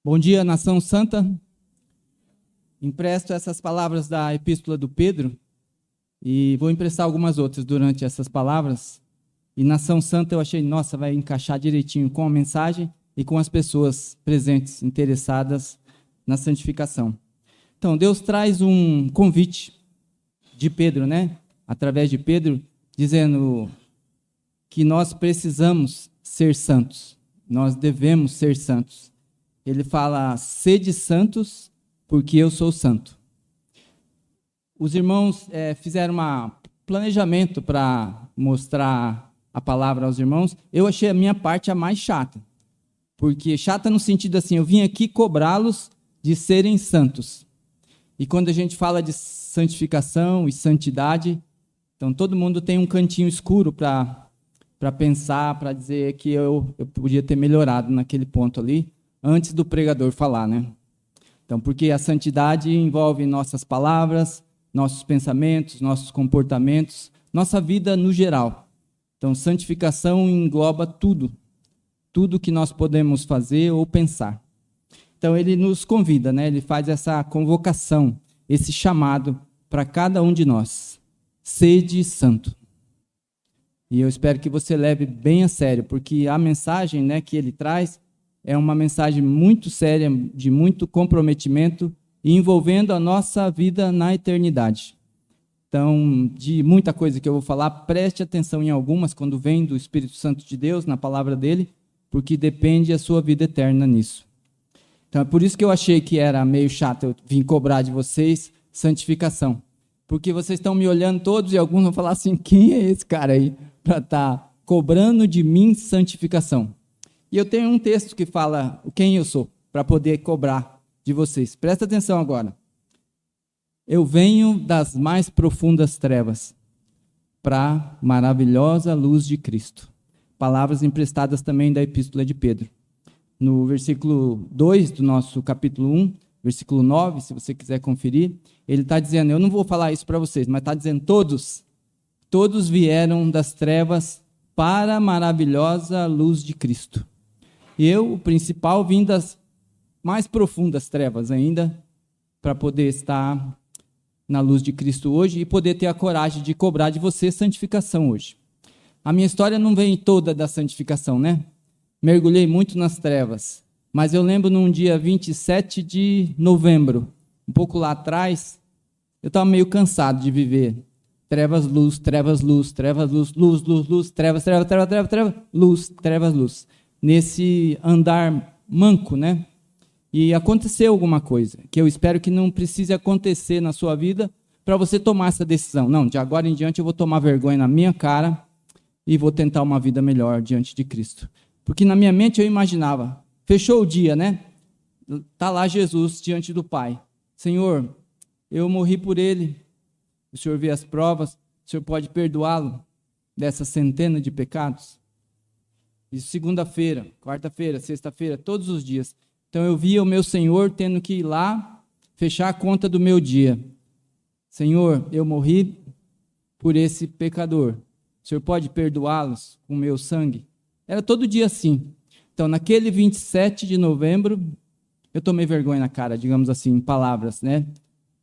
Bom dia, nação santa. Empresto essas palavras da epístola do Pedro e vou emprestar algumas outras durante essas palavras. E nação santa eu achei, nossa, vai encaixar direitinho com a mensagem e com as pessoas presentes, interessadas na santificação. Então, Deus traz um convite de Pedro, né? Através de Pedro, dizendo que nós precisamos ser santos. Nós devemos ser santos. Ele fala, sede santos, porque eu sou santo. Os irmãos fizeram um planejamento para mostrar a palavra aos irmãos. Eu achei a minha parte a mais chata. Porque chata no sentido assim, eu vim aqui cobrá-los de serem santos. E quando a gente fala de santificação e santidade, então todo mundo tem um cantinho escuro para pensar, para dizer que eu podia ter melhorado naquele ponto ali, antes do pregador falar, né? Então, porque a santidade envolve nossas palavras, nossos pensamentos, nossos comportamentos, nossa vida no geral. Então, santificação engloba tudo que nós podemos fazer ou pensar. Então, ele nos convida, né? Ele faz essa convocação, esse chamado para cada um de nós. Sede santo. E eu espero que você leve bem a sério, porque a mensagem, né, que ele traz é uma mensagem muito séria, de muito comprometimento, envolvendo a nossa vida na eternidade. Então, de muita coisa que eu vou falar, preste atenção em algumas, quando vem do Espírito Santo de Deus, na palavra dele, porque depende a sua vida eterna nisso. Então, é por isso que eu achei que era meio chato eu vim cobrar de vocês santificação. Porque vocês estão me olhando todos e alguns vão falar assim, quem é esse cara aí para estar cobrando de mim santificação? E eu tenho um texto que fala quem eu sou, para poder cobrar de vocês. Presta atenção agora. Eu venho das mais profundas trevas para a maravilhosa luz de Cristo. Palavras emprestadas também da epístola de Pedro. No versículo 2 do nosso capítulo 1, versículo 9, se você quiser conferir, ele está dizendo, eu não vou falar isso para vocês, mas está dizendo todos vieram das trevas para a maravilhosa luz de Cristo. Eu, o principal, vim das mais profundas trevas ainda, para poder estar na luz de Cristo hoje e poder ter a coragem de cobrar de você santificação hoje. A minha história não vem toda da santificação, né? Mergulhei muito nas trevas, mas eu lembro num dia 27 de novembro, um pouco lá atrás, eu estava meio cansado de viver. Trevas, luz, trevas, luz, trevas, luz, luz, luz, luz, trevas, trevas, trevas, trevas, trevas, luz, trevas, luz. Nesse andar manco, né? E aconteceu alguma coisa, que eu espero que não precise acontecer na sua vida para você tomar essa decisão. Não, de agora em diante eu vou tomar vergonha na minha cara e vou tentar uma vida melhor diante de Cristo. Porque na minha mente eu imaginava, fechou o dia, né? Está lá Jesus diante do Pai. Senhor, eu morri por ele, o Senhor vê as provas, o Senhor pode perdoá-lo dessa centena de pecados? Isso segunda-feira, quarta-feira, sexta-feira, todos os dias. Então eu via o meu Senhor tendo que ir lá fechar a conta do meu dia. Senhor, eu morri por esse pecador. O Senhor pode perdoá-los com o meu sangue? Era todo dia assim. Então, naquele 27 de novembro, eu tomei vergonha na cara, digamos assim, em palavras, né?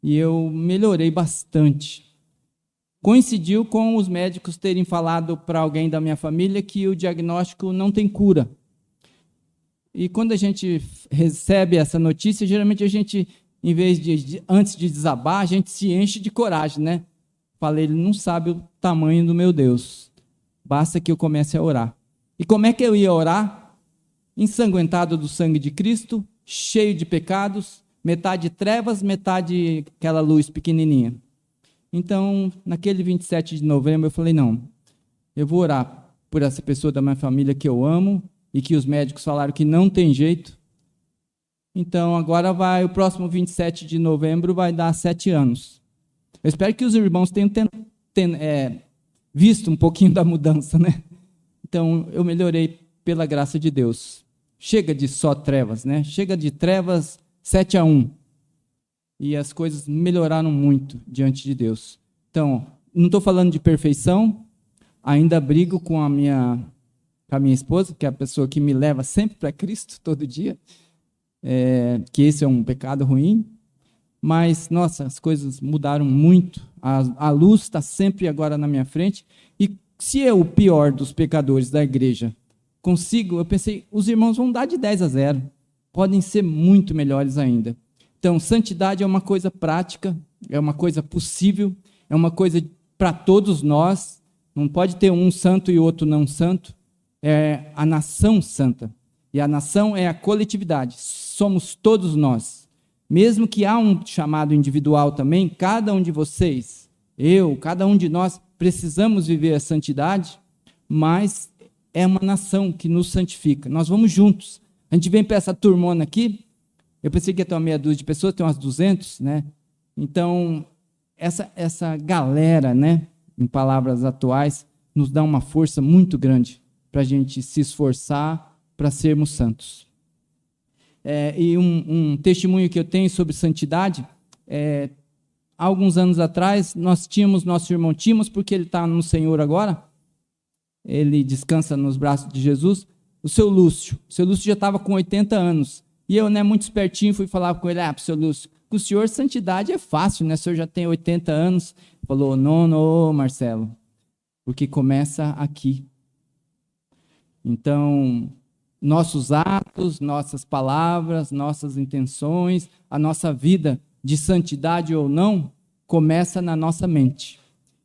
E eu melhorei bastante. Coincidiu com os médicos terem falado para alguém da minha família que o diagnóstico não tem cura. E quando a gente recebe essa notícia, geralmente a gente, em vez de antes de desabar, a gente se enche de coragem, né? Falei, ele não sabe o tamanho do meu Deus. Basta que eu comece a orar. E como é que eu ia orar? Ensanguentado do sangue de Cristo, cheio de pecados, metade trevas, metade aquela luz pequenininha. Então, naquele 27 de novembro, eu falei, não, eu vou orar por essa pessoa da minha família que eu amo e que os médicos falaram que não tem jeito. Então, agora o próximo 27 de novembro vai dar 7 anos. Eu espero que os irmãos tenham visto um pouquinho da mudança, né? Então, eu melhorei pela graça de Deus. Chega de só trevas, né? Chega de trevas 7-1. E as coisas melhoraram muito diante de Deus. Então, não estou falando de perfeição, ainda brigo com a minha esposa, que é a pessoa que me leva sempre para Cristo, todo dia. que esse é um pecado ruim, mas, nossa, as coisas mudaram muito, a luz está sempre agora na minha frente, e se é o pior dos pecadores da igreja, eu pensei, os irmãos vão dar de 10-0, podem ser muito melhores ainda. Então, santidade é uma coisa prática, é uma coisa possível, é uma coisa para todos nós, não pode ter um santo e outro não santo, é a nação santa, e a nação é a coletividade, somos todos nós. Mesmo que há um chamado individual também, cada um de vocês, cada um de nós, precisamos viver a santidade, mas é uma nação que nos santifica. Nós vamos juntos. A gente vem para essa turmona aqui, eu pensei que ia ter uma meia dúzia de pessoas, tem umas 200, né? Então, essa galera, né, em palavras atuais, nos dá uma força muito grande para a gente se esforçar para sermos santos. E um testemunho que eu tenho sobre santidade, há alguns anos atrás, nós tínhamos nosso irmão Timos, porque ele está no Senhor agora, ele descansa nos braços de Jesus, o seu Lúcio já estava com 80 anos, e eu, né, muito espertinho, fui falar com ele, para o seu Lúcio, com o senhor santidade é fácil, né, o senhor já tem 80 anos, ele falou, não, Marcelo, porque começa aqui. Então, nossos atos, nossas palavras, nossas intenções, a nossa vida de santidade ou não, começa na nossa mente.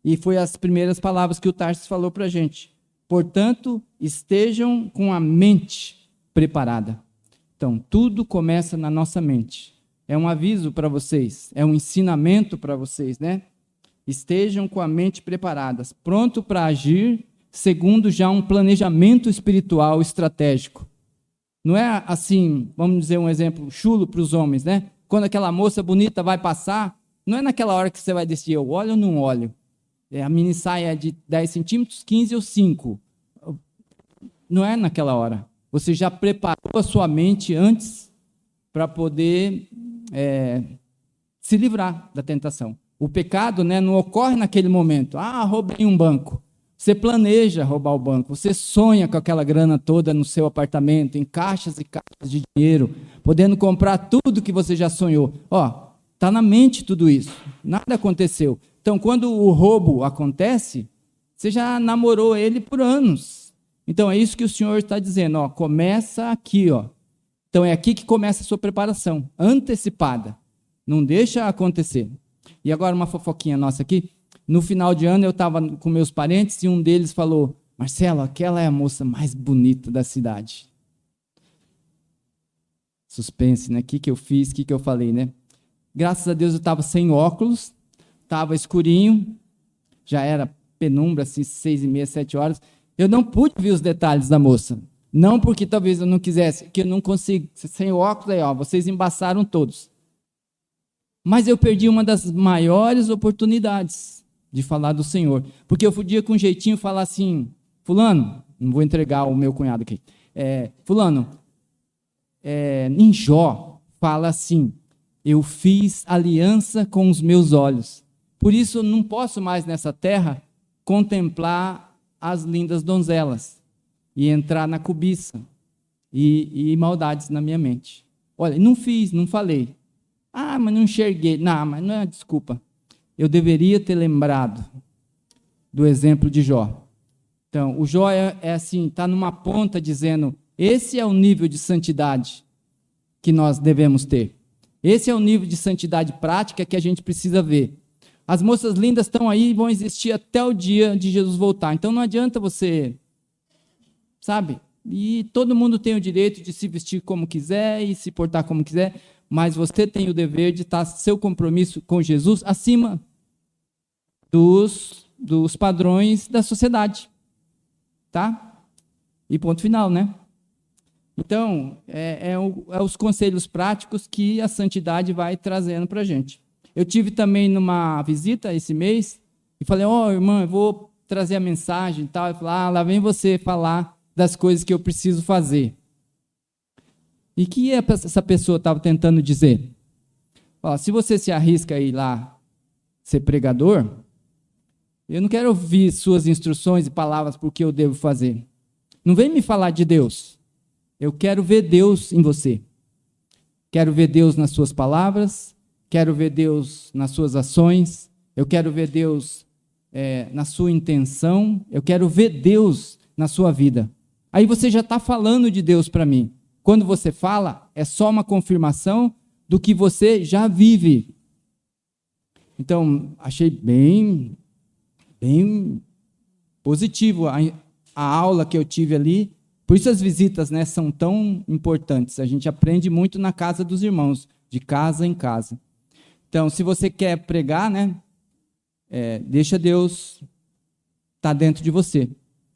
E foi as primeiras palavras que o Tarso falou para a gente. Portanto, estejam com a mente preparada. Então, tudo começa na nossa mente. É um aviso para vocês, é um ensinamento para vocês, né? Estejam com a mente preparadas, pronto para agir, segundo já um planejamento espiritual estratégico. Não é assim, vamos dizer um exemplo chulo para os homens, né? Quando aquela moça bonita vai passar, não é naquela hora que você vai decidir, eu olho ou não olho. A mini saia é de 10 centímetros, 15 ou 5. Não é naquela hora. Você já preparou a sua mente antes para poder se livrar da tentação. O pecado, né, não ocorre naquele momento. Roubei um banco. Você planeja roubar o banco, você sonha com aquela grana toda no seu apartamento, em caixas e caixas de dinheiro, podendo comprar tudo que você já sonhou. Está na mente tudo isso, nada aconteceu. Então, quando o roubo acontece, você já namorou ele por anos. Então, é isso que o Senhor está dizendo, começa aqui. Então, é aqui que começa a sua preparação, antecipada. Não deixa acontecer. E agora uma fofoquinha nossa aqui. No final de ano, eu estava com meus parentes e um deles falou, Marcelo, aquela é a moça mais bonita da cidade. Suspense, né? O que eu fiz, o que eu falei, né? Graças a Deus eu estava sem óculos, estava escurinho, já era penumbra, assim, 6h30, 7 horas. Eu não pude ver os detalhes da moça. Não porque talvez eu não quisesse, porque eu não consigo. Sem óculos, aí, vocês embaçaram todos. Mas eu perdi uma das maiores oportunidades de falar do Senhor. Porque eu podia com um jeitinho falar assim, fulano, não vou entregar o meu cunhado aqui, fulano, em Jó, fala assim, eu fiz aliança com os meus olhos, por isso eu não posso mais nessa terra contemplar as lindas donzelas e entrar na cobiça e maldades na minha mente. Olha, não fiz, não falei. Mas não enxerguei. Não, mas não é desculpa. Eu deveria ter lembrado do exemplo de Jó. Então, o Jó é assim, está numa ponta dizendo, esse é o nível de santidade que nós devemos ter. Esse é o nível de santidade prática que a gente precisa ver. As moças lindas estão aí e vão existir até o dia de Jesus voltar. Então, não adianta você, sabe? E todo mundo tem o direito de se vestir como quiser e se portar como quiser, mas você tem o dever de estar seu compromisso com Jesus acima dos padrões da sociedade, tá? E ponto final, né? Então, os conselhos práticos que a santidade vai trazendo para a gente. Eu tive também numa visita esse mês e falei, irmã, eu vou trazer a mensagem e tal. Eu falei, lá vem você falar das coisas que eu preciso fazer. E o que essa pessoa estava tentando dizer? Se você se arrisca a ir lá ser pregador, eu não quero ouvir suas instruções e palavras por que eu devo fazer. Não vem me falar de Deus. Eu quero ver Deus em você. Quero ver Deus nas suas palavras, quero ver Deus nas suas ações, eu quero ver Deus na sua intenção, eu quero ver Deus na sua vida. Aí você já está falando de Deus para mim. Quando você fala, é só uma confirmação do que você já vive. Então, achei bem positivo a aula que eu tive ali. Por isso as visitas, né, são tão importantes. A gente aprende muito na casa dos irmãos, de casa em casa. Então, se você quer pregar, né, deixa Deus estar dentro de você.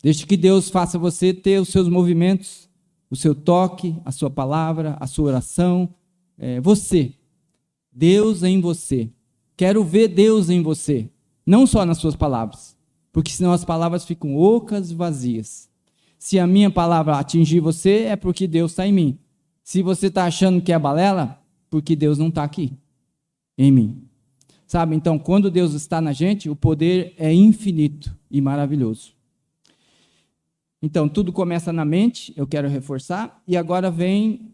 Deixa que Deus faça você ter os seus movimentos, o seu toque, a sua palavra, a sua oração. Você. Deus em você. Quero ver Deus em você. Não só nas suas palavras. Porque senão as palavras ficam ocas e vazias. Se a minha palavra atingir você, é porque Deus está em mim. Se você está achando que é balela, porque Deus não está aqui, em mim. Sabe? Então, quando Deus está na gente, o poder é infinito e maravilhoso. Então, tudo começa na mente, eu quero reforçar, e agora vem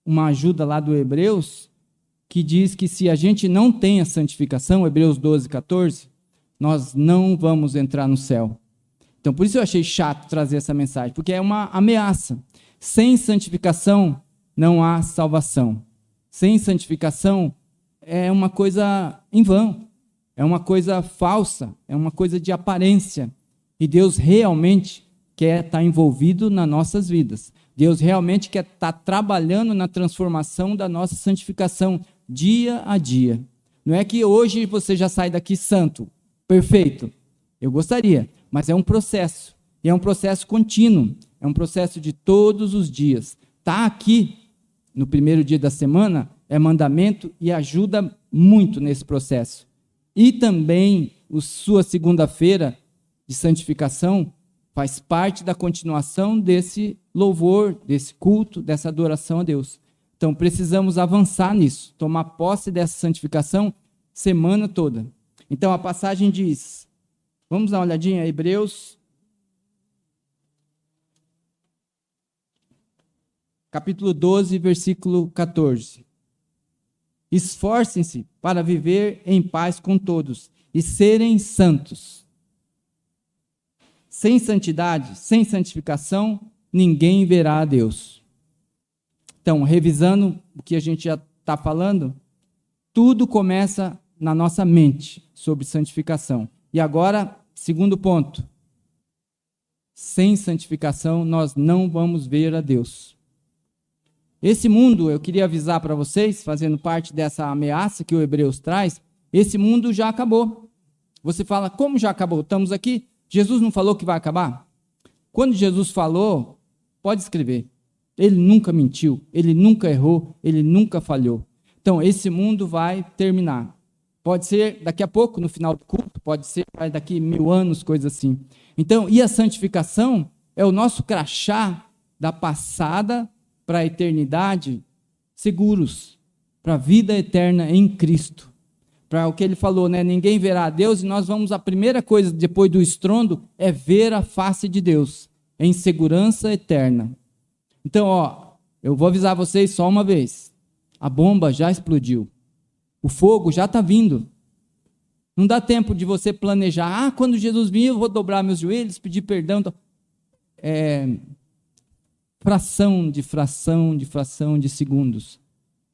uma ajuda lá do Hebreus, que diz que se a gente não tem a santificação, Hebreus 12, 14, nós não vamos entrar no céu. Então, por isso eu achei chato trazer essa mensagem, porque é uma ameaça. Sem santificação, não há salvação. Sem santificação, é uma coisa em vão, é uma coisa falsa, é uma coisa de aparência. E Deus realmente quer estar envolvido nas nossas vidas. Deus realmente quer estar trabalhando na transformação da nossa santificação dia a dia. Não é que hoje você já sai daqui santo, perfeito. Eu gostaria, mas é um processo. E é um processo contínuo. É um processo de todos os dias. Está aqui, no primeiro dia da semana, é mandamento e ajuda muito nesse processo. E também, sua segunda-feira de santificação faz parte da continuação desse louvor, desse culto, dessa adoração a Deus. Então, precisamos avançar nisso, tomar posse dessa santificação semana toda. Então, a passagem diz, vamos dar uma olhadinha, Hebreus, capítulo 12, versículo 14. Esforcem-se para viver em paz com todos e serem santos. Sem santidade, sem santificação, ninguém verá a Deus. Então, revisando o que a gente já está falando, tudo começa na nossa mente sobre santificação. E agora, segundo ponto, sem santificação nós não vamos ver a Deus. Esse mundo, eu queria avisar para vocês, fazendo parte dessa ameaça que o Hebreus traz, esse mundo já acabou. Você fala, como já acabou? Estamos aqui? Jesus não falou que vai acabar? Quando Jesus falou, pode escrever. Ele nunca mentiu, ele nunca errou, ele nunca falhou. Então, esse mundo vai terminar. Pode ser daqui a pouco, no final do culto, pode ser daqui 1000 anos, coisa assim. Então, e a santificação é o nosso crachá da passada para a eternidade, seguros, para a vida eterna em Cristo. Para o que ele falou, né? Ninguém verá a Deus, e nós vamos, a primeira coisa depois do estrondo é ver a face de Deus, em segurança eterna. Então, eu vou avisar vocês só uma vez, a bomba já explodiu, o fogo já está vindo, não dá tempo de você planejar, quando Jesus vir eu vou dobrar meus joelhos, pedir perdão, fração de segundos,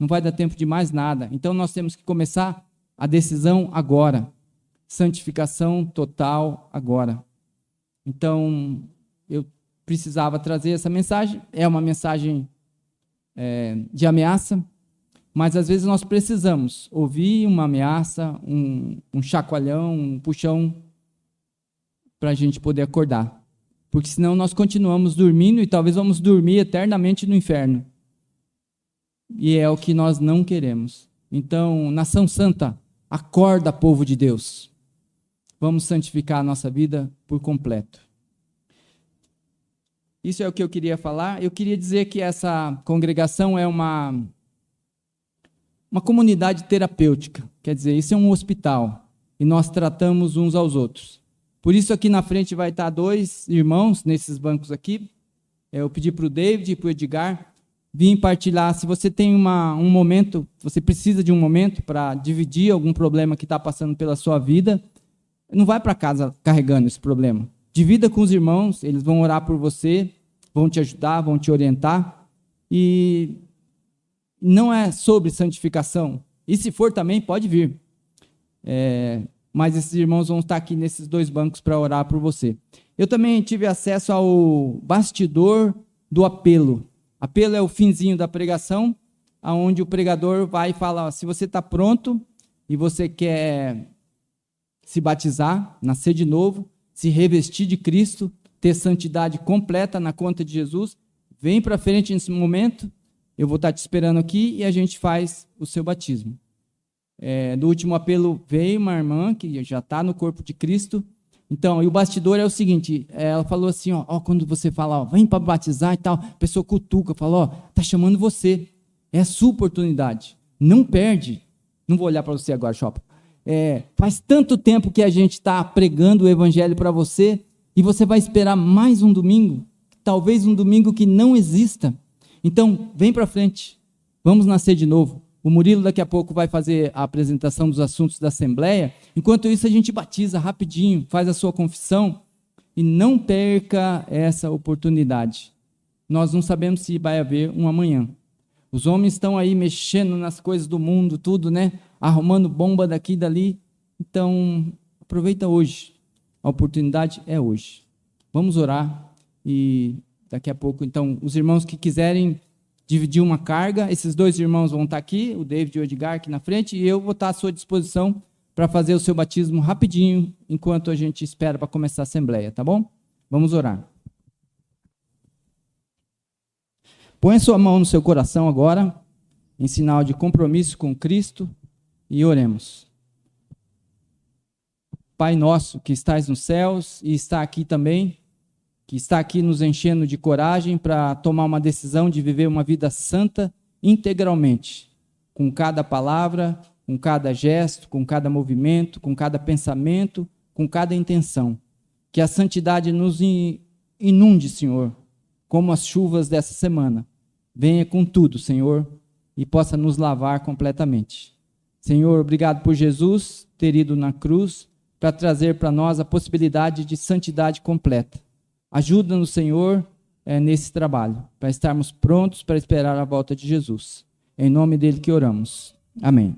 não vai dar tempo de mais nada. Então nós temos que começar a decisão agora, santificação total agora. Então eu precisava trazer essa mensagem, é uma mensagem de ameaça, mas às vezes nós precisamos ouvir uma ameaça, um chacoalhão, um puxão, para a gente poder acordar. Porque senão nós continuamos dormindo e talvez vamos dormir eternamente no inferno. E é o que nós não queremos. Então, nação santa, acorda, povo de Deus. Vamos santificar a nossa vida por completo. Isso é o que eu queria falar. Eu queria dizer que essa congregação é uma comunidade terapêutica. Quer dizer, isso é um hospital. E nós tratamos uns aos outros. Por isso aqui na frente vai estar 2 irmãos nesses bancos aqui. Eu pedi para o David e para o Edgar vim partilhar. Se você tem um momento, você precisa de um momento para dividir algum problema que está passando pela sua vida, não vai para casa carregando esse problema. Divida com os irmãos, eles vão orar por você, vão te ajudar, vão te orientar. E não é sobre santificação. E se for também, pode vir. Mas esses irmãos vão estar aqui nesses 2 bancos para orar por você. Eu também tive acesso ao bastidor do apelo. Apelo é o finzinho da pregação, onde o pregador vai e fala, se você está pronto e você quer se batizar, nascer de novo, se revestir de Cristo, ter santidade completa na conta de Jesus, vem para frente nesse momento, eu vou estar te esperando aqui e a gente faz o seu batismo. Do último apelo veio uma irmã que já está no corpo de Cristo. Então, e o bastidor é o seguinte, ela falou assim, quando você fala, vem para batizar e tal, a pessoa cutuca, fala, está chamando você, é a sua oportunidade, não perde. Não vou olhar para você agora, Chopa. Faz tanto tempo que a gente está pregando o evangelho para você, e você vai esperar mais um domingo, talvez um domingo que não exista. Então, vem para frente, vamos nascer de novo. O Murilo daqui a pouco vai fazer a apresentação dos assuntos da Assembleia. Enquanto isso, a gente batiza rapidinho, faz a sua confissão e não perca essa oportunidade. Nós não sabemos se vai haver um amanhã. Os homens estão aí mexendo nas coisas do mundo, tudo, né? Arrumando bomba daqui e dali. Então, aproveita hoje. A oportunidade é hoje. Vamos orar e daqui a pouco, então, os irmãos que quiserem dividir uma carga, esses 2 irmãos vão estar aqui, o David e o Edgar aqui na frente, e eu vou estar à sua disposição para fazer o seu batismo rapidinho, enquanto a gente espera para começar a Assembleia, tá bom? Vamos orar. Põe a sua mão no seu coração agora, em sinal de compromisso com Cristo, e oremos. Pai nosso que estás nos céus e está aqui também, que está aqui nos enchendo de coragem para tomar uma decisão de viver uma vida santa integralmente, com cada palavra, com cada gesto, com cada movimento, com cada pensamento, com cada intenção. Que a santidade nos inunde, Senhor, como as chuvas dessa semana. Venha com tudo, Senhor, e possa nos lavar completamente. Senhor, obrigado por Jesus ter ido na cruz para trazer para nós a possibilidade de santidade completa. Ajuda-nos, Senhor, nesse trabalho, para estarmos prontos para esperar a volta de Jesus. Em nome dele que oramos. Amém.